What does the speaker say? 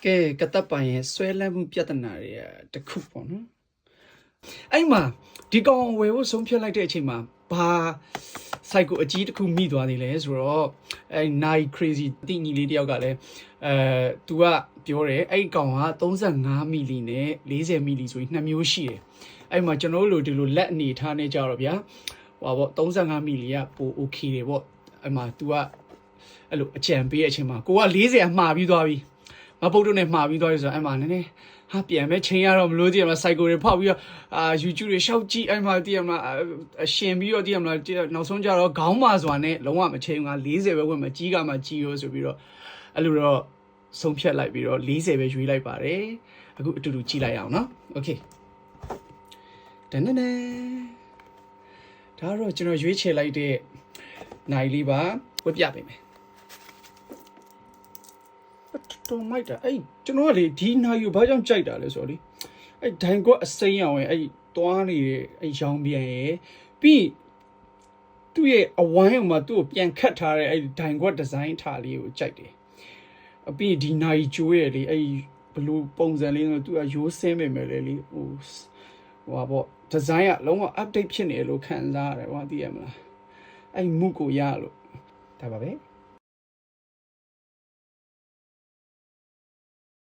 ကဲကတပ်ပိုင်ရဲ့ဆွဲလန်းမှုပြဿနာတွေတခုပေါ့နော်အဲ့မှာဒီကောင်ဝယ်ဖို့ဆုံးဖြတ်လိုက်တဲ့အချိန်မှာဘာစိုက်ကိုအကြီးတစ်ခုမိသွားသေးလဲဆိုတော့အဲ့ night crazy တိညီလေးတယောက်ကလည်းသူကပြောတယ်အဲ့ကောင်က35မီလီနဲ့40မီလီဆိုရင်2မျိုးရှိတယ်အဲ့မှာကျွန်တော်တို့ဒီလိုလက်အနေထားနေကြတော့ဗျာဟောပေါ့35မီလီကပို okay တယ်ပေါ့အဲ့မှာ तू ကအဲ့လိုအကြံပေးတဲ့အချိန်မှာကိုက40အမှားပြီးသွားပြီမပုတ်တို့နဲ့မှားပြီးသွားပြီဆိုတော့အဲ့မှာနည်းနည်းဟာပြန်မဲ့ချိန်ရတော့မလို့တည်ရမလား cycle တွေဖောက်ပြီးတော့YouTube တွေရှောက်ကြည့်အဲ့မှာတည်ရမလားအရှင်ပြီးတော့တည်ရမလားနောက်ဆုံးကြတော့ခေါင်းမာစွာနဲ့လုံးဝမချိန်က40ပဲဝင်မှာကြီးကမှကြီးရောဆိုပြီးတော့အဲ့လိုတော့ဆုံးဖြတ်လိုက်ပြီးတော့40ပဲရွေးလိုက်ပါတယ်အခုအတူတူကြည့်လိုက်အောင်နော် okay တန်းတန်းဒါတော့ကျွန်တော်ရွေးချယ်လိုက်တဲ့နိုင်လေးပါဝက်ပြပေးမယ်တော်မိုက်တာအဲ့ကျွန်တော်ကလေဒီနိုင်ကိုဘာကြောင့်ကြိုက်တာလဲဆိုတော့လေအဲ့ဒိုင်ကွက်အစိမ်းအောင်ရဲ့အဲ့သွားနေတဲ့အဲ့ရောင်ပြန်ရဲ့ပြီးသူ့ရဲ့အဝိုင်းအောင်မှာသူ့ကိုပြန်ခတ်ထားတဲ့အဲ့ဒိုင်ကွက်ဒီဇိုင်းထားလေးကိုကြိုက်တယ်အပြီးဒီနိုင်ကျိုးရဲ့လေအဲ့ဘလူးပုံစံလေးဆိုသူကရိုးစင်းပေမဲ့လေဟိုဟာပေါ့ဒီဇိုင်းကလုံးဝ update ဖြစ်နေလို့ခံစားရတယ်ဟောသိရမလားအဲ့မှုကိုရလို့ဒါပါပဲ